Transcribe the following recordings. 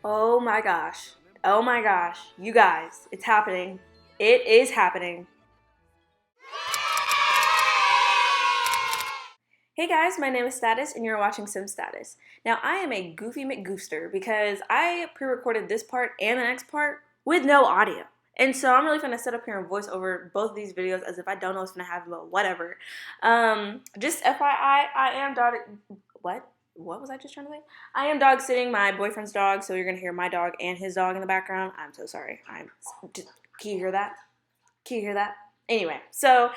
Oh my gosh. Oh my gosh. You guys, it's happening. It is happening. Hey guys, my name is Status and you're watching Sim Status. Now I am a goofy McGoofster because I pre-recorded this part and the next part with no audio. And so I'm really gonna set up here and voice over both of these videos as if I don't know what's gonna happen, but whatever. Just FYI, I am dog. What was I just trying to say? I am dog sitting my boyfriend's dog, so you're gonna hear my dog and his dog in the background. I'm so sorry. Can you hear that? Can you hear that? Anyway, so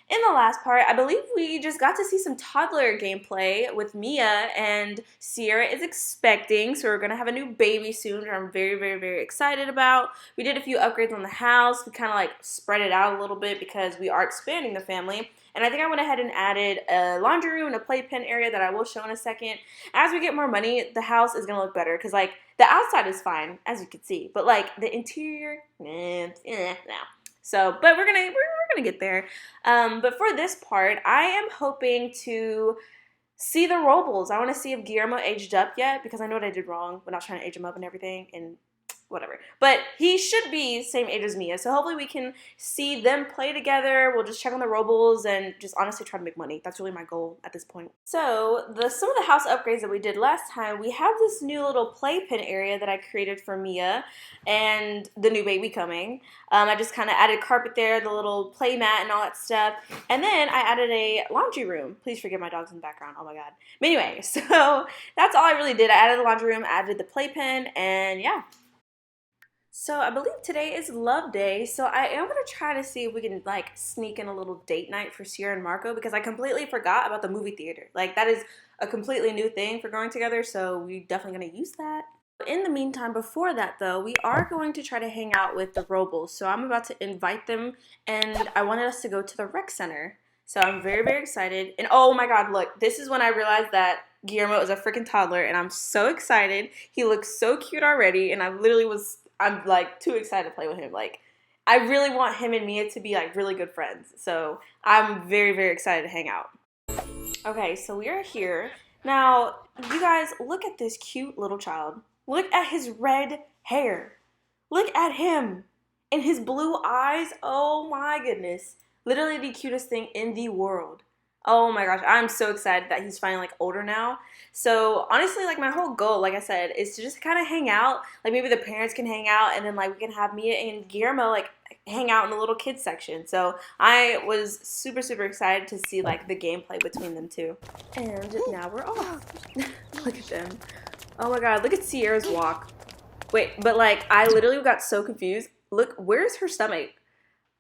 in the last part, I believe we just got to see some toddler gameplay with Mia, and Sierra is expecting, so we're going to have a new baby soon, which I'm very, very, very excited about. We did a few upgrades on the house. We kind of like spread it out a little bit because we are expanding the family. And I think I went ahead and added a laundry room and a playpen area that I will show in a second. As we get more money, the house is going to look better because like the outside is fine, as you can see, but like the interior, no. So, but we're gonna get there. But for this part, I am hoping to see the Robles. I want to see if Guillermo aged up yet because I know what I did wrong when I was trying to age him up and everything, and whatever. But he should be same age as Mia, so hopefully we can see them play together. We'll just check on the Robles and just honestly try to make money. That's really my goal at this point. So some of the house upgrades that we did last time, we have this new little playpen area that I created for Mia and the new baby coming. I just kind of added carpet there, the little play mat and all that stuff. And then I added a laundry room. Please forgive my dogs in the background. Oh my god. But anyway, so that's all I really did. I added the laundry room, added the playpen, and yeah. So I believe today is love day, so I am going to try to see if we can like sneak in a little date night for Sierra and Marco because I completely forgot about the movie theater. Like that is a completely new thing for going together, so we're definitely going to use that. In the meantime, before that though, we are going to try to hang out with the Robles, so I'm about to invite them and I wanted us to go to the rec center. So I'm very, very excited. And oh my god, look, this is when I realized that Guillermo is a freaking toddler and I'm so excited. He looks so cute already and I'm like too excited to play with him. Like I really want him and Mia to be like really good friends. So I'm very, very excited to hang out. Okay, so we are here. Now, you guys, look at this cute little child. Look at his red hair. Look at him and his blue eyes. Oh my goodness. Literally the cutest thing in the world. Oh my gosh, I'm so excited that he's finally like older now. So honestly, like my whole goal, like I said, is to just kind of hang out. Like maybe the parents can hang out and then like we can have Mia and Guillermo like hang out in the little kids section. So I was super, super excited to see like the gameplay between them two. And now we're off. Look at them. Oh my god, look at Sierra's walk. Wait, but like I literally got so confused. Look, where's her stomach?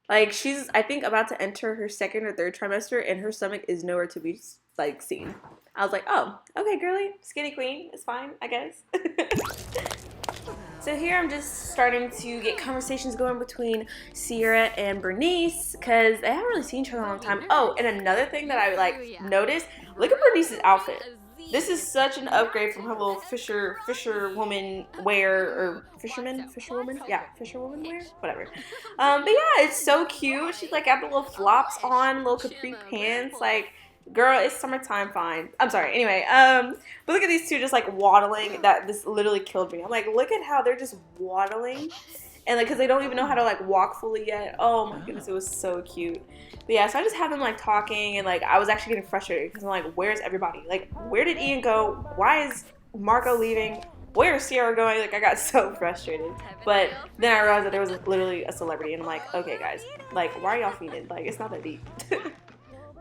Like, she's, I think, about to enter her second or third trimester, and her stomach is nowhere to be, like, seen. I was like, oh, okay, girly, skinny queen, it's fine, I guess. So here I'm just starting to get conversations going between Sierra and Bernice, because they haven't really seen each other in a long time. Oh, and another thing that I, like, noticed, look at Bernice's outfit. This is such an upgrade from her little fisherwoman wear, or fisherwoman? Yeah, fisherwoman wear? Whatever. But yeah, it's so cute. She's like got the little flops on, little capri pants. Like, girl, it's summertime, fine. I'm sorry. Anyway, but look at these two just like waddling. This literally killed me. I'm like, look at how they're just waddling. And like, cause they don't even know how to like walk fully yet. Oh my goodness, it was so cute. But yeah, so I just had them like talking and like I was actually getting frustrated because I'm like, where's everybody? Like, where did Ian go? Why is Marco leaving? Where is Sierra going? Like, I got so frustrated. But then I realized that there was literally a celebrity and I'm like, okay guys, like, why are y'all feeding? Like, it's not that deep.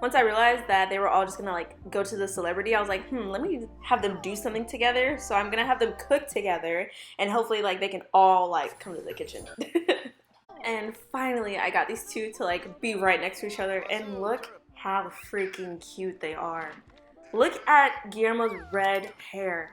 Once I realized that they were all just gonna like go to the celebrity, I was like, let me have them do something together. So I'm gonna have them cook together and hopefully like they can all like come to the kitchen. And finally I got these two to like be right next to each other and look how freaking cute they are. Look at Guillermo's red hair.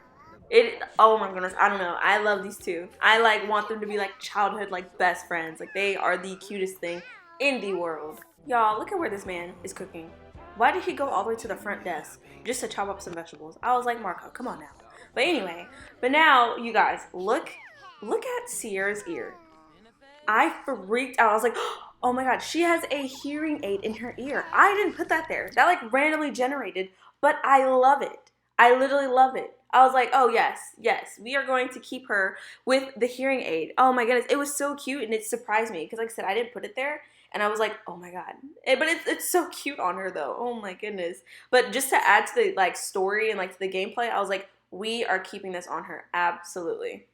Oh my goodness, I don't know. I love these two. I like want them to be like childhood like best friends. Like they are the cutest thing in the world. Y'all, look at where this man is cooking. Why did he go all the way to the front desk just to chop up some vegetables? I was like, Marco, come on now. But anyway, but now, you guys, look at Sierra's ear. I freaked out. I was like, oh my god, she has a hearing aid in her ear. I didn't put that there. That like randomly generated, but I love it. I literally love it. I was like, oh yes, yes, we are going to keep her with the hearing aid. Oh my goodness, it was so cute and it surprised me because, like I said, I didn't put it there, and I was like, oh my god. But it's so cute on her though. Oh my goodness. But just to add to the like story and like to the gameplay, I was like, we are keeping this on her absolutely.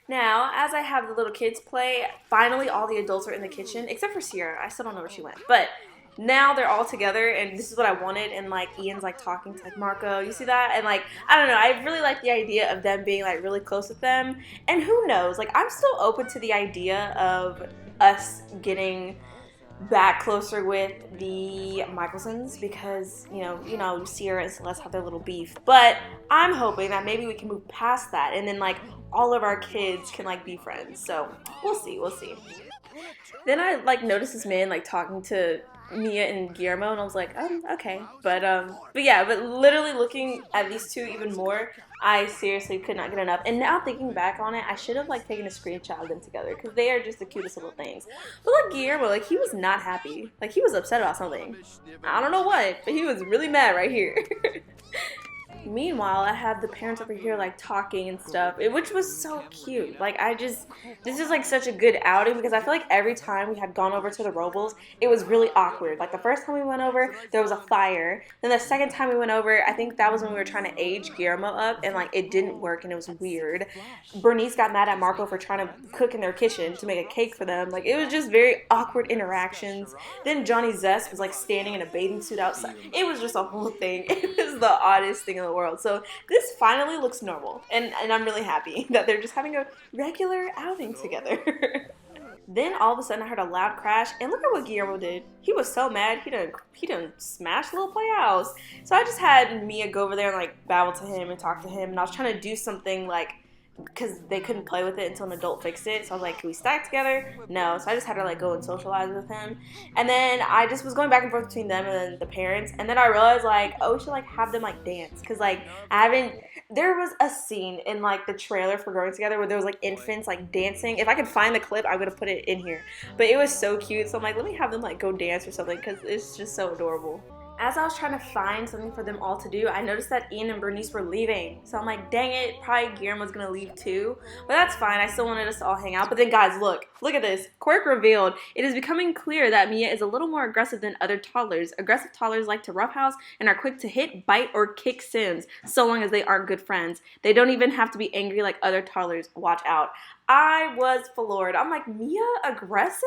Now, as I have the little kids play, finally all the adults are in the kitchen, except for Sierra. I still don't know where she went. But now they're all together, and this is what I wanted. And like Ian's like talking to like Marco, you see that? And like I don't know, I really like the idea of them being like really close with them. And who knows? Like I'm still open to the idea of us getting back closer with the Michelsons because Sierra and Celeste have their little beef, but I'm hoping that maybe we can move past that and then like all of our kids can like be friends. So we'll see. Then I like noticed this man like talking to Mia and Guillermo, and I was like, okay. But yeah, but literally looking at these two even more, I seriously could not get enough. And now thinking back on it, I should have like taken a screenshot of them together because they are just the cutest little things. But look, Guillermo, like he was not happy. Like he was upset about something. I don't know what, but he was really mad right here. Meanwhile, I had the parents over here like talking and stuff, which was so cute. Like this is like such a good outing because I feel like every time we had gone over to the Robles, it was really awkward. Like the first time we went over, there was a fire. Then the second time we went over, I think that was when we were trying to age Guillermo up, and like it didn't work and it was weird. Bernice got mad at Marco for trying to cook in their kitchen to make a cake for them. Like it was just very awkward interactions. Then Johnny Zest was like standing in a bathing suit outside. It was just a whole thing. It was the oddest thing in the world. So this finally looks normal, and I'm really happy that they're just having a regular outing together. Then all of a sudden I heard a loud crash, and look at what Guillermo did. He was so mad, he done smashed the little playhouse. So I just had Mia go over there and like babble to him and talk to him, and I was trying to do something like because they couldn't play with it until an adult fixed it. So I was like, can we stack together? No. So I just had to like go and socialize with him. And then I just was going back and forth between them and the parents. And then I realized like, oh, we should like have them like dance. Cause like there was a scene in like the trailer for Growing Together where there was like infants like dancing. If I could find the clip, I'm gonna put it in here. But it was so cute. So I'm like, let me have them like go dance or something because it's just so adorable. As I was trying to find something for them all to do, I noticed that Ian and Bernice were leaving. So I'm like, dang it, probably Guillermo's gonna leave too. But that's fine, I still wanted us to all hang out. But then guys, look at this. Quirk revealed. It is becoming clear that Mia is a little more aggressive than other toddlers. Aggressive toddlers like to roughhouse and are quick to hit, bite, or kick Sims, so long as they aren't good friends. They don't even have to be angry like other toddlers. Watch out. I was floored. I'm like, Mia aggressive?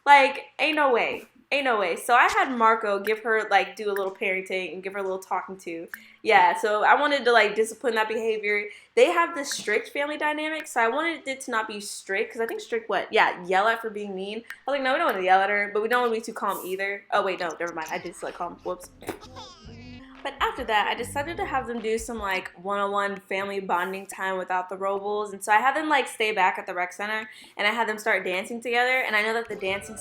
Like, ain't no way. Ain't no way. So I had Marco give her, like, do a little parenting and give her a little talking to. Yeah, so I wanted to, like, discipline that behavior. They have this strict family dynamic, so I wanted it to not be strict, because I think strict what? Yeah, yell at for being mean. I was like, no, we don't want to yell at her, but we don't want to be too calm either. Oh, wait, no, never mind. I did select calm. Whoops. But after that, I decided to have them do some, like, one-on-one family bonding time without the Robles. And so I had them, like, stay back at the rec center, and I had them start dancing together. And I know that the dancing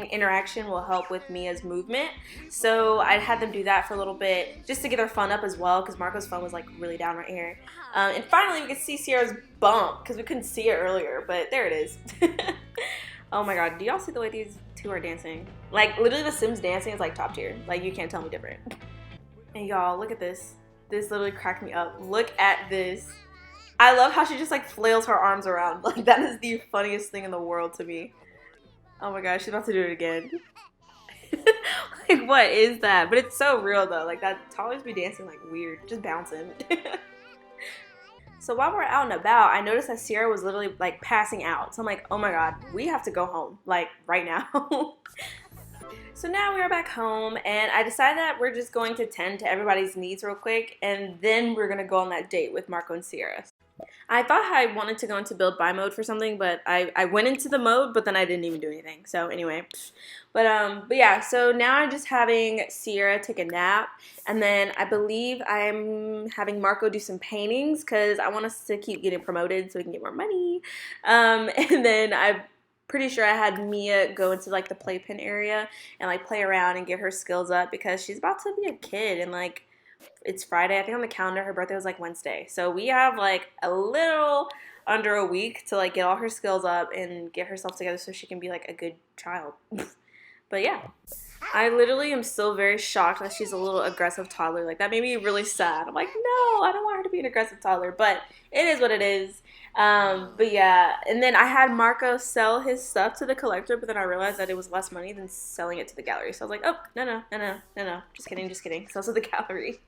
interaction will help with Mia's movement. So I had them do that for a little bit just to get their fun up as well, because Marco's fun was, like, really down right here. And finally, we could see Sierra's bump, because we couldn't see it earlier, but there it is. Oh my god, do y'all see the way these two are dancing? Like, literally the Sims dancing is like top tier. Like, you can't tell me different. And y'all, look at this. This literally cracked me up. Look at this. I love how she just like flails her arms around. Like, that is the funniest thing in the world to me. Oh my gosh, she's about to do it again. Like, what is that? But it's so real though. Like, that toddlers be dancing like weird, just bouncing. So while we're out and about, I noticed that Sierra was literally like passing out. So I'm like, oh my god, we have to go home, like right now. So now we are back home, and I decided that we're just going to tend to everybody's needs real quick, and then we're going to go on that date with Marco and Sierra. I thought I wanted to go into build buy mode for something, but I went into the mode, but then I didn't even do anything. So anyway, but yeah, so now I'm just having Sierra take a nap, and then I believe I'm having Marco do some paintings because I want us to keep getting promoted so we can get more money. And then I'm pretty sure I had Mia go into like the playpen area and like play around and get her skills up because she's about to be a kid, and like it's Friday. I think on the calendar her birthday was like Wednesday. So we have like a little under a week to like get all her skills up and get herself together so she can be like a good child. But yeah. I literally am still very shocked that she's a little aggressive toddler. Like that made me really sad. I'm like, no, I don't want her to be an aggressive toddler, but it is what it is. But yeah, and then I had Marco sell his stuff to the collector, but then I realized that it was less money than selling it to the gallery. So I was like, oh, no, just kidding, just kidding. Sell to the gallery.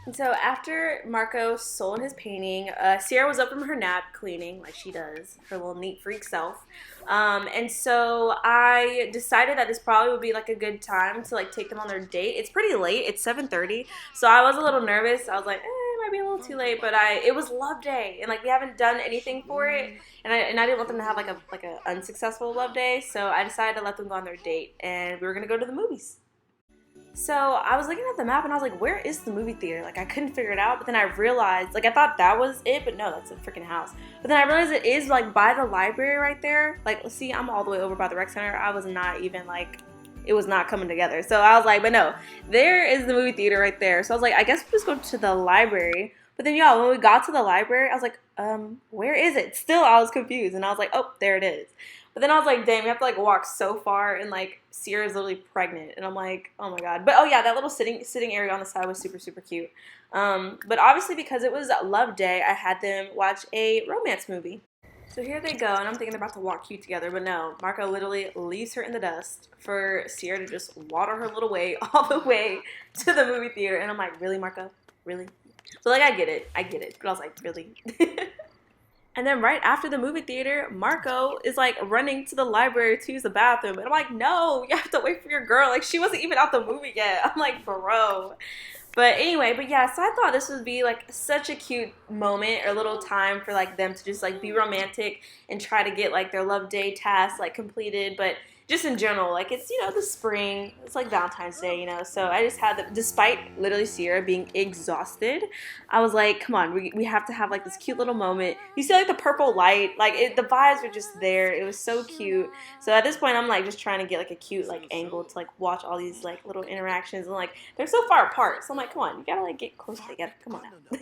And so after Marco sold his painting, Sierra was up from her nap cleaning, like she does, her little neat freak self. And so I decided that this probably would be like a good time to like take them on their date. It's pretty late; it's 7:30, so I was a little nervous. I was like, it might be a little too late, but it was love day, and like we haven't done anything for it, and I didn't want them to have like a unsuccessful love day, so I decided to let them go on their date, and we were gonna go to the movies. So I was looking at the map and I was like, where is the movie theater? Like I couldn't figure it out, but then I realized, like I thought that was it, but no, that's a freaking house. But then I realized it is like by the library right there. Like, see, I'm all the way over by the rec center. I was not even like, it was not coming together. So I was like, but no, there is the movie theater right there. So I was like, I guess we'll just go to the library. But then y'all, when we got to the library, I was like, where is it? Still, I was confused. And I was like, oh, there it is. But then I was like, damn, we have to like walk so far, and like Sierra's literally pregnant, and I'm like, oh my god. But oh yeah, that little sitting area on the side was super super cute. But obviously because it was Love Day, I had them watch a romance movie. So here they go, and I'm thinking they're about to walk cute together, but no, Marco literally leaves her in the dust for Sierra to just waddle her little way all the way to the movie theater, and I'm like, really, Marco, really? So like I get it, but I was like, really? And then right after the movie theater, Marco is like running to the library to use the bathroom. And I'm like, no, you have to wait for your girl. Like she wasn't even out the movie yet. I'm like, bro. But anyway, but yeah, so I thought this would be like such a cute moment or little time for like them to just like be romantic and try to get like their love day tasks like completed. But just in general, like it's, the spring, it's like Valentine's Day, so I just had despite literally Sierra being exhausted, I was like, come on, we have to have like this cute little moment. You see like the purple light, like the vibes were just there. It was so cute. So at this point I'm like just trying to get like a cute like angle to like watch all these like little interactions, and like they're so far apart, so I'm like, come on, you gotta like get close together, come on now.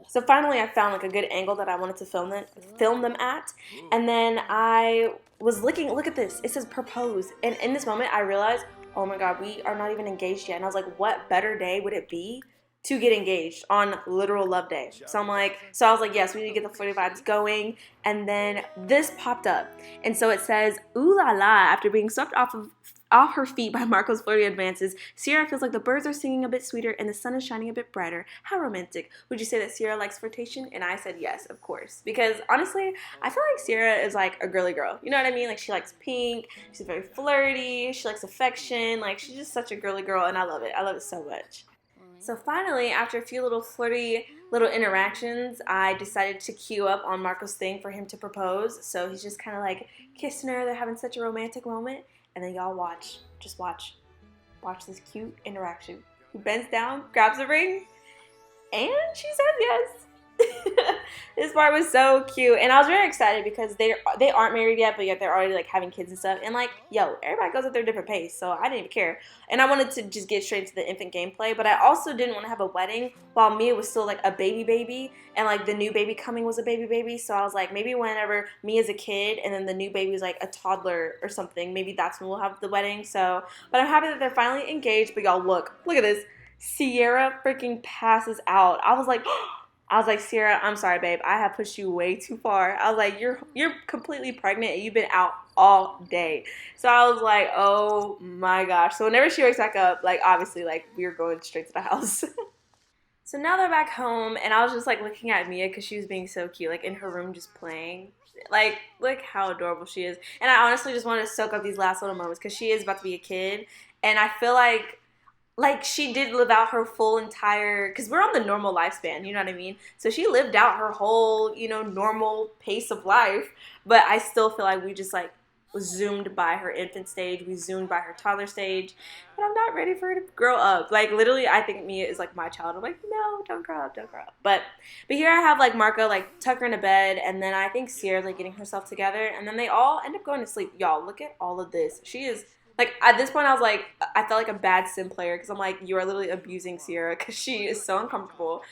So finally I found like a good angle that I wanted to film them at, and then I was looking, look at this, it says propose, and in this moment I realized, oh my god, we are not even engaged yet. And I was like, what better day would it be to get engaged on literal love day? So I was like, yes, we need to get the flirty vibes going. And then this popped up, and so it says, ooh la la, after being swept off her feet by Marco's flirty advances, Sierra feels like the birds are singing a bit sweeter and the sun is shining a bit brighter. How romantic. Would you say that Sierra likes flirtation? And I said yes, of course. Because honestly, I feel like Sierra is like a girly girl. You know what I mean? Like she likes pink, she's very flirty, she likes affection, like she's just such a girly girl, and I love it. I love it so much. So finally, after a few little flirty little interactions, I decided to queue up on Marco's thing for him to propose. So he's just kind of like kissing her, they're having such a romantic moment. And then y'all watch, just watch this cute interaction. He bends down, grabs the ring, and she says yes. This part was so cute, and I was very excited because they aren't married yet, but yet they're already like having kids and stuff. And like, yo, everybody goes at their different pace, so I didn't even care. And I wanted to just get straight to the infant gameplay, but I also didn't want to have a wedding while Mia was still like a baby, and like the new baby coming was a baby. So I was like, maybe whenever Mia's a kid and then the new baby is like a toddler or something, maybe that's when we'll have the wedding. So, but I'm happy that they're finally engaged. But y'all, look at this. Sierra freaking passes out. I was like, Sierra, I'm sorry, babe. I have pushed you way too far. I was like, you're completely pregnant and you've been out all day. So I was like, oh my gosh. So whenever she wakes back up, like obviously, like we were going straight to the house. So now they're back home, and I was just like looking at Mia because she was being so cute, like in her room just playing. Like, look how adorable she is. And I honestly just wanted to soak up these last little moments because she is about to be a kid, and I feel like she did live out her full entire, because we're on the normal lifespan, you know what I mean? So she lived out her whole, normal pace of life, but I still feel like we just like zoomed by her infant stage, we zoomed by her toddler stage, and I'm not ready for her to grow up. Like literally, I think Mia is like my child. I'm like, no, don't grow up. But here I have like Marco like tuck her into bed, and then I think Sierra's like getting herself together, and then they all end up going to sleep. Y'all, look at all of this. She is like, at this point, I was like, I felt like a bad sim player because I'm like, you are literally abusing Sierra because she is so uncomfortable.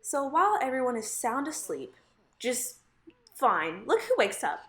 So while everyone is sound asleep, just fine, look who wakes up.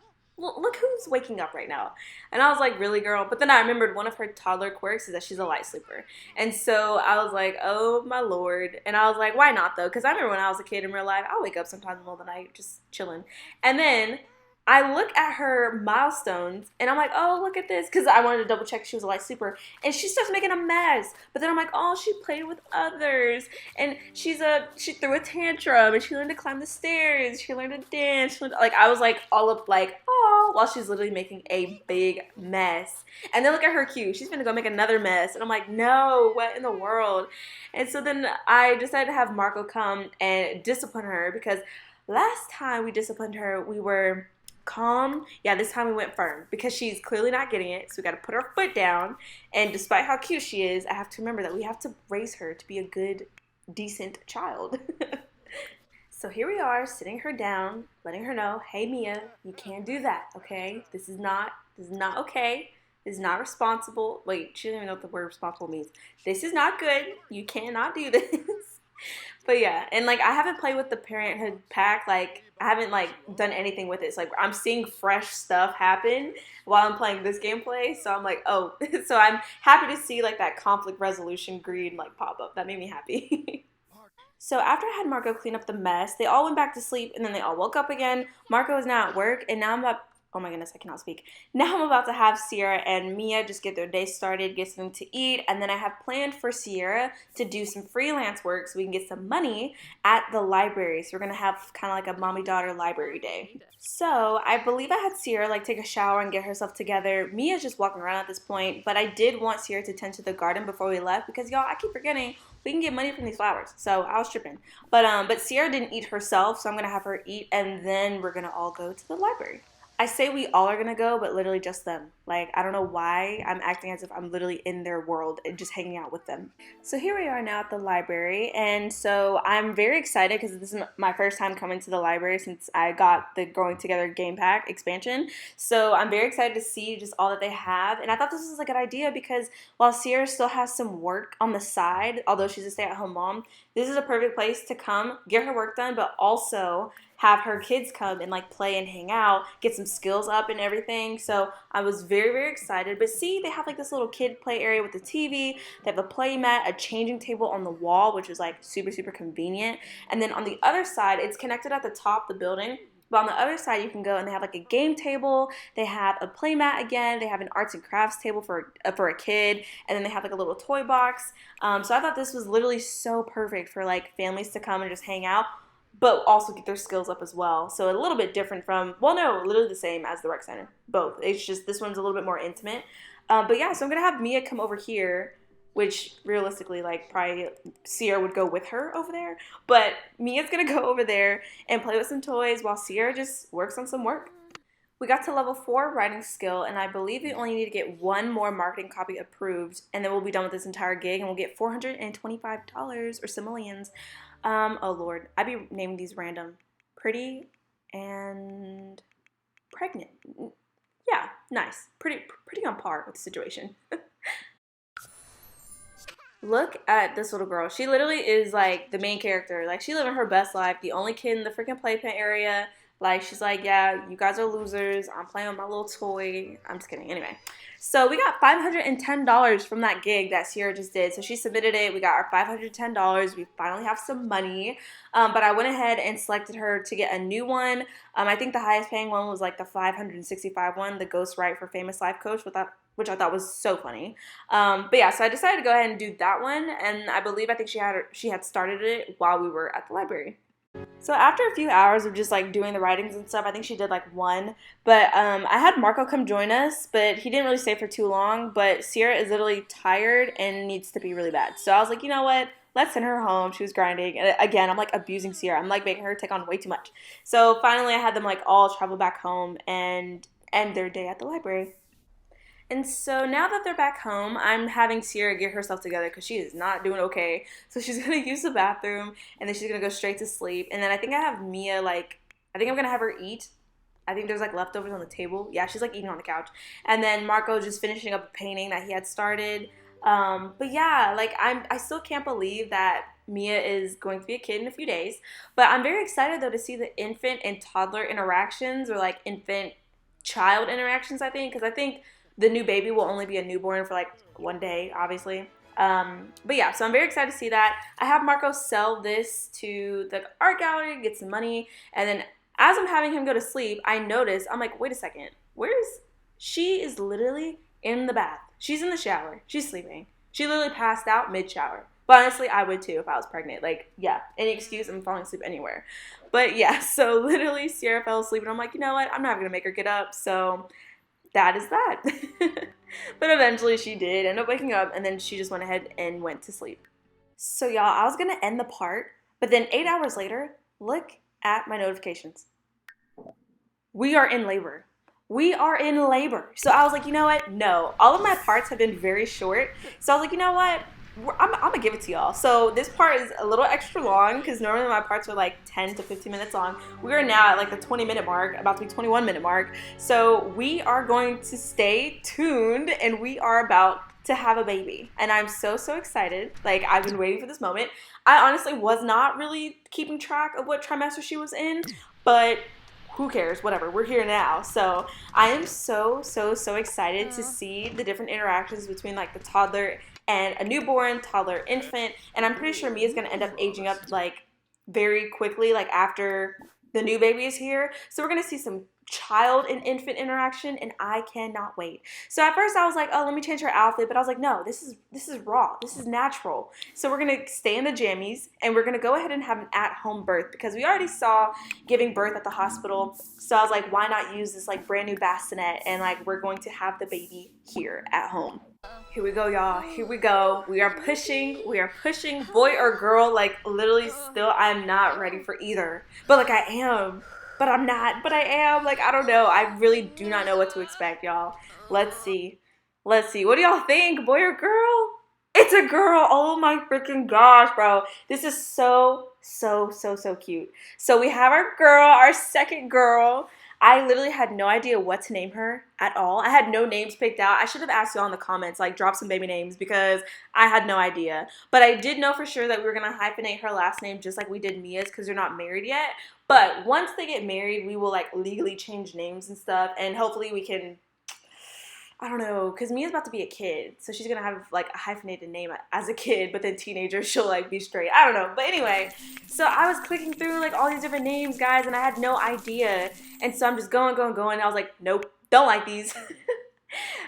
look who's waking up right now. And I was like, really, girl? But then I remembered one of her toddler quirks is that she's a light sleeper. And so I was like, oh my lord. And I was like, why not though? Because I remember when I was a kid in real life, I'll wake up sometimes in the middle of the night just chilling. And then I look at her milestones and I'm like, oh, look at this. Because I wanted to double check she was a light sleeper. And she starts making a mess. But then I'm like, oh, she played with others. And she threw a tantrum and she learned to climb the stairs. She learned to dance. Like, I was like, all up like, oh, while she's literally making a big mess. And then look at her cue. She's gonna go make another mess. And I'm like, no, what in the world? And so then I decided to have Marco come and discipline her because last time we disciplined her, we were calm. Yeah, this time we went firm because she's clearly not getting it. So we got to put her foot down. And despite how cute she is, I have to remember that we have to raise her to be a good, decent child. So here we are, sitting her down, letting her know, hey Mia, you can't do that, okay? This is not okay. This is not responsible. Wait, she doesn't even know what the word responsible means. This is not good. You cannot do this. But yeah, and like I haven't played with the Parenthood pack. Like I haven't like done anything with it. It's like I'm seeing fresh stuff happen while I'm playing this gameplay. So I'm like, oh, so I'm happy to see like that conflict resolution green like pop up. That made me happy. So after I had Marco clean up the mess, they all went back to sleep and then they all woke up again. Marco is now at work and now I'm about, oh my goodness, I cannot speak. Now I'm about to have Sierra and Mia just get their day started, get something to eat, and then I have planned for Sierra to do some freelance work so we can get some money at the library. So we're gonna have kind of like a mommy-daughter library day. So I believe I had Sierra like take a shower and get herself together. Mia's just walking around at this point, but I did want Sierra to tend to the garden before we left because y'all, I keep forgetting we can get money from these flowers. So I was tripping. But Sierra didn't eat herself, so I'm gonna have her eat and then we're gonna all go to the library. I say we all are gonna go, but literally just them. Like, I don't know why I'm acting as if I'm literally in their world and just hanging out with them. So here we are now at the library, and so I'm very excited because this is my first time coming to the library since I got the Growing Together game pack expansion. So I'm very excited to see just all that they have, and I thought this was a good idea because while Sierra still has some work on the side, although she's a stay-at-home mom, this is a perfect place to come, get her work done, but also have her kids come and like play and hang out, get some skills up and everything. So I was very, very excited. But see, they have like this little kid play area with the TV. They have a play mat, a changing table on the wall, which is like super, super convenient. And then on the other side, it's connected at the top of the building. But on the other side, you can go and they have like a game table. They have a play mat again. They have an arts and crafts table for a kid. And then they have like a little toy box. So I thought this was literally so perfect for like families to come and just hang out, but also get their skills up as well. So a little bit different from, well, no, literally the same as the rec center. Both. It's just this one's a little bit more intimate. But yeah, so I'm going to have Mia come over here, which realistically, like, probably Sierra would go with her over there. But Mia's going to go over there and play with some toys while Sierra just works on some work. We got to level 4 writing skill, and I believe we only need to get one more marketing copy approved, and then we'll be done with this entire gig, and we'll get $425 or simoleons. Oh lord, I be naming these random. Pretty and pregnant. Yeah, nice. Pretty on par with the situation. Look at this little girl. She literally is like the main character. Like she living her best life. The only kid in the freaking playpen area. Like she's like, yeah, you guys are losers. I'm playing with my little toy. I'm just kidding. Anyway. So we got $510 from that gig that Sierra just did. So she submitted it. We got our $510. We finally have some money. But I went ahead and selected her to get a new one. I think the highest paying one was like the $565 one, the Ghost Write for Famous Life Coach, which I thought was so funny. But yeah, so I decided to go ahead and do that one. And I think she had started it while we were at the library. So after a few hours of just like doing the writings and stuff, I think she did like one. But I had Marco come join us, but he didn't really stay for too long. But Sierra is literally tired and needs to be really bad. So I was like, you know what? Let's send her home. She was grinding. And again, I'm like abusing Sierra. I'm like making her take on way too much. So finally I had them like all travel back home and end their day at the library. And so now that they're back home, I'm having Sierra get herself together because she is not doing okay. So she's going to use the bathroom, and then she's going to go straight to sleep. And then I think I have Mia, I think I'm going to have her eat. I think there's, leftovers on the table. Yeah, she's, eating on the couch. And then Marco just finishing up a painting that he had started. But yeah, I still can't believe that Mia is going to be a kid in a few days. But I'm very excited, though, to see the infant and toddler interactions or, infant child interactions, I think, because I think the new baby will only be a newborn for like one day, obviously. But yeah, so I'm very excited to see that. I have Marco sell this to the art gallery, get some money, and then as I'm having him go to sleep, I notice, I'm like, wait a second, she is literally in the bath. She's in the shower. She's sleeping. She literally passed out mid-shower. But honestly, I would too if I was pregnant. Like, yeah, any excuse, I'm falling asleep anywhere. But yeah, so literally Sierra fell asleep and I'm like, you know what? I'm not going to make her get up. So that is that. But eventually she did end up waking up and then she just went ahead and went to sleep. So y'all, I was going to end the part, but then 8 hours later, look at my notifications. We are in labor. We are in labor. So I was like, you know what? No. All of my parts have been very short. So I was like, you know what? I'm going to give it to y'all. So this part is a little extra long because normally my parts are like 10 to 15 minutes long. We are now at like the 20-minute mark, about to be 21-minute mark. So we are going to stay tuned and we are about to have a baby. And I'm so excited. Like, I've been waiting for this moment. I honestly was not really keeping track of what trimester she was in, but who cares? Whatever. We're here now. So I am so excited to see the different interactions between like the toddler and a newborn, toddler, infant. And I'm pretty sure Mia's going to end up aging up like very quickly, like after the new baby is here. So we're going to see some child and infant interaction and I cannot wait. So at first I was like, oh, let me change her outfit, but I was like, no, this is raw, this is natural. So we're gonna stay in the jammies and we're gonna go ahead and have an at-home birth because we already saw giving birth at the hospital. So I was like, why not use this like brand new bassinet and like we're going to have the baby here at home. Here we go, y'all. Here we go. We are pushing, boy or girl. Like literally still I'm not ready for either, but like I am. But I'm not, but I am. Like, I don't know. I really do not know what to expect, y'all. Let's see. What do y'all think? Boy or girl? It's a girl. Oh my freaking gosh, bro. This is so cute. So we have our girl, our second girl. I literally had no idea what to name her at all. I had no names picked out. I should have asked y'all in the comments, like drop some baby names because I had no idea. But I did know for sure that we were going to hyphenate her last name just like we did Mia's because they're not married yet. But once they get married, we will like legally change names and stuff. And hopefully we can, I don't know, because Mia's about to be a kid. So she's going to have like a hyphenated name as a kid, but then teenager, she'll like be straight. I don't know. But anyway, so I was clicking through like all these different names, guys, and I had no idea. And so I'm just going. And I was like, nope, don't like these.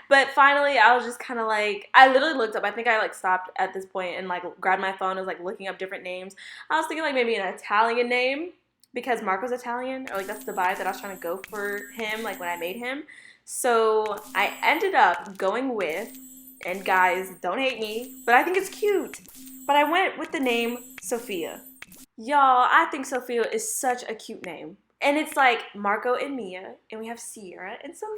But finally, I was just kind of like, I literally looked up. I think I like stopped at this point and like grabbed my phone and was like looking up different names. I was thinking like maybe an Italian name because Marco's Italian, or like that's the vibe that I was trying to go for him like when I made him. So I ended up going with, and guys, don't hate me, but I think it's cute. But I went with the name Sophia. Y'all, I think Sophia is such a cute name. And it's like Marco and Mia, and we have Sierra and Sophia.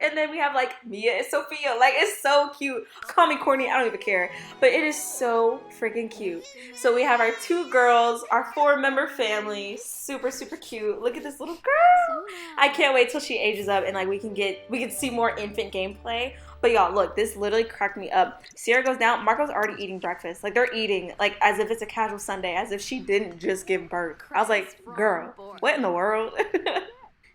And then we have like Mia and Sophia. Like, it's so cute. Call me corny, I don't even care. But it is so freaking cute. So we have our two girls, our 4-member family. Super cute. Look at this little girl. I can't wait till she ages up and like we can see more infant gameplay. But y'all, look, this literally cracked me up. Sierra goes down. Marco's already eating breakfast. Like, they're eating like as if it's a casual Sunday, as if she didn't just give birth. I was like, girl, what in the world?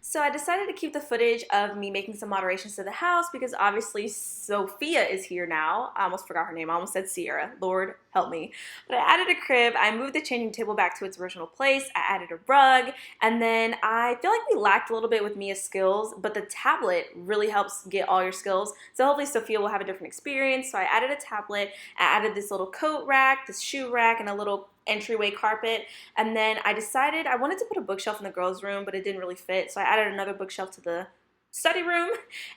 So I decided to keep the footage of me making some moderations to the house because obviously Sophia is here now. I almost forgot her name. I almost said Sierra. Lord help me. But I added a crib. I moved the changing table back to its original place. I added a rug. And then I feel like we lacked a little bit with Mia's skills, but the tablet really helps get all your skills. So hopefully Sophia will have a different experience. So I added a tablet. I added this little coat rack, this shoe rack, and a little entryway carpet. And then I decided I wanted to put a bookshelf in the girls' room, but it didn't really fit. So I added another bookshelf to the study room.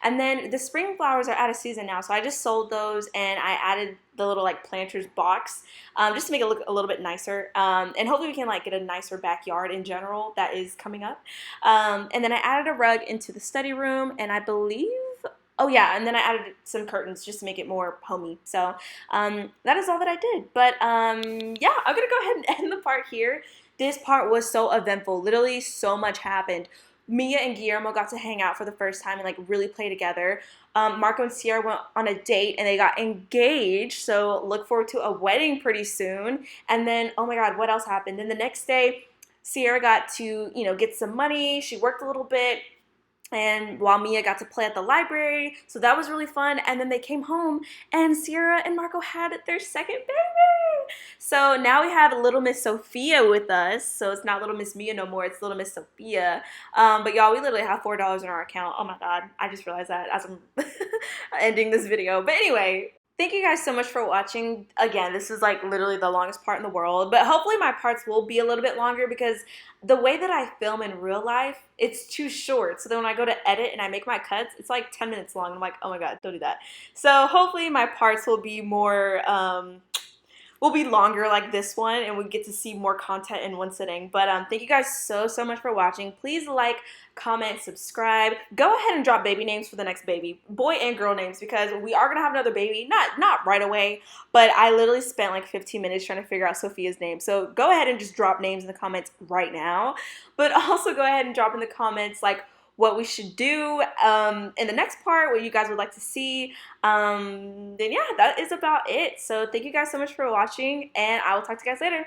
And then the spring flowers are out of season now, so I just sold those and I added the little like planter's box just to make it look a little bit nicer. And hopefully we can like get a nicer backyard in general that is coming up. And then I added a rug into the study room, and I believe, oh yeah, and then I added some curtains just to make it more homey. So that is all that I did. But yeah, I'm gonna go ahead and end the part here. This part was so eventful. Literally so much happened. Mia and Guillermo got to hang out for the first time and like really play together. Marco and Sierra went on a date and they got engaged, so look forward to a wedding pretty soon. And then, oh my god, what else happened? Then the next day, Sierra got to, you know, get some money. She worked a little bit. and while Mia got to play at the library, so that was really fun. And then they came home, and Sierra and Marco had their second baby. So now we have little Miss Sophia with us. So it's not little Miss Mia no more, it's little Miss Sophia. But y'all, we literally have $4 in our account. Oh my god, I just realized that as I'm ending this video. But anyway, thank you guys so much for watching. Again, this is like literally the longest part in the world, but hopefully my parts will be a little bit longer because the way that I film in real life, it's too short. So then when I go to edit and I make my cuts, it's like 10 minutes long. I'm like, oh my god, don't do that. So hopefully my parts will be more, will be longer like this one, and we get to see more content in one sitting. But thank you guys so much for watching. Please like, comment, subscribe. Go ahead and drop baby names for the next baby, boy and girl names, because we are gonna have another baby. Not right away, but I literally spent like 15 minutes trying to figure out Sophia's name. So go ahead and just drop names in the comments right now. But also go ahead and drop in the comments like what we should do in the next part, what you guys would like to see. Then yeah, that is about it. So thank you guys so much for watching, and I will talk to you guys later.